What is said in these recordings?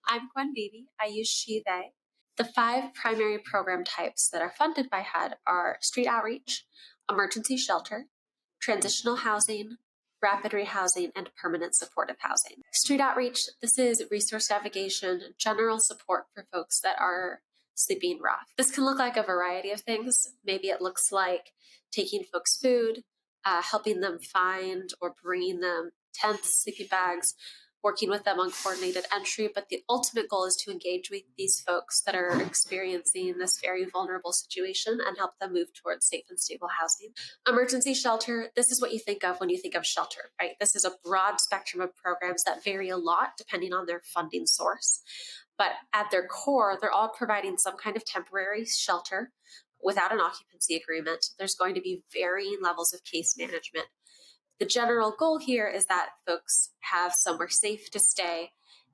I'm Gwen Beebe. I use she, they. The 5 primary program types that are funded by HUD are street outreach, emergency shelter, transitional housing, rapid rehousing, and permanent supportive housing. Street outreach, this is resource navigation, general support for folks that are sleeping rough. This can look like a variety of things. Maybe it looks like taking folks food, helping them find or bringing them tents, sleeping bags, working with them on coordinated entry, but the ultimate goal is to engage with these folks that are experiencing this very vulnerable situation and help them move towards safe and stable housing. Emergency shelter, this is what you think of when you think of shelter, right? This is a broad spectrum of programs that vary a lot depending on their funding source. But at their core, they're all providing some kind of temporary shelter without an occupancy agreement. There's going to be varying levels of case management. The general goal here is that folks have somewhere safe to stay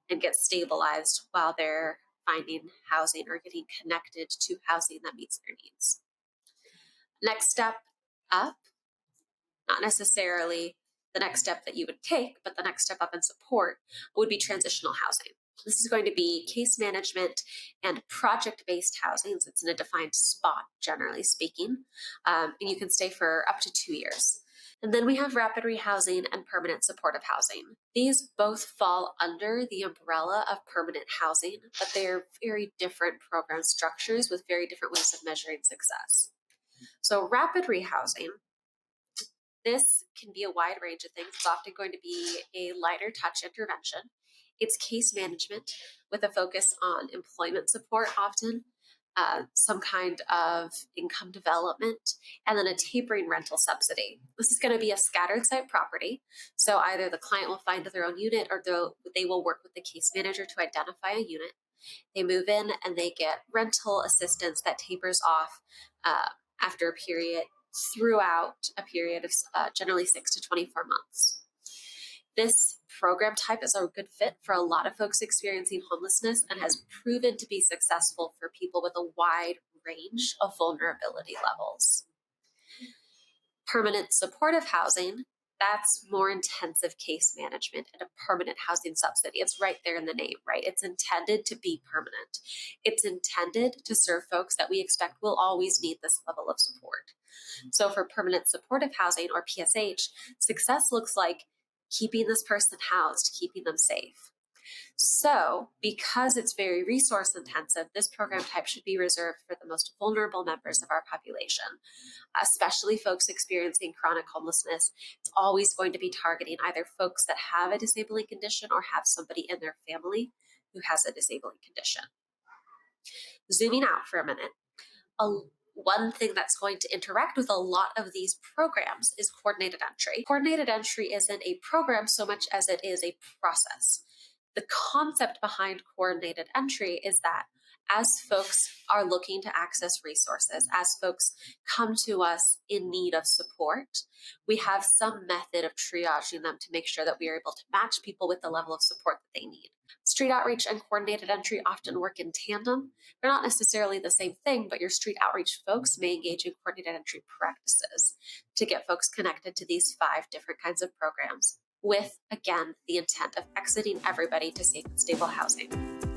and get stabilized while they're finding housing or getting connected to housing that meets their needs. Next step up, not necessarily the next step that you would take, but the next step up in support would be transitional housing. This is going to be case management and project-based housing. So it's in a defined spot, generally speaking, and you can stay for up to 2 years. And then we have rapid rehousing and permanent supportive housing. These both fall under the umbrella of permanent housing, but they're very different program structures with very different ways of measuring success. So rapid rehousing, this can be a wide range of things. It's often going to be a lighter touch intervention. It's case management with a focus on employment support often, some kind of income development, and then a tapering rental subsidy. This is going to be a scattered site property. So either the client will find their own unit or they will work with the case manager to identify a unit. They move in and they get rental assistance that tapers off after a period, throughout a period of generally 6 to 24 months. This program type is a good fit for a lot of folks experiencing homelessness and has proven to be successful for people with a wide range of vulnerability levels. Permanent supportive housing, that's more intensive case management and a permanent housing subsidy. It's right there in the name, right? It's intended to be permanent. It's intended to serve folks that we expect will always need this level of support. So for permanent supportive housing, or PSH, success looks like keeping this person housed, keeping them safe. So because it's very resource intensive, this program type should be reserved for the most vulnerable members of our population, especially folks experiencing chronic homelessness. It's always going to be targeting either folks that have a disabling condition or have somebody in their family who has a disabling condition. Zooming out for a minute, one thing that's going to interact with a lot of these programs is coordinated entry. Coordinated entry isn't a program so much as it is a process. The concept behind coordinated entry is that as folks are looking to access resources, as folks come to us in need of support, we have some method of triaging them to make sure that we are able to match people with the level of support that they need. Street outreach and coordinated entry often work in tandem. They're not necessarily the same thing, but your street outreach folks may engage in coordinated entry practices to get folks connected to these 5 different kinds of programs with, again, the intent of exiting everybody to safe and stable housing.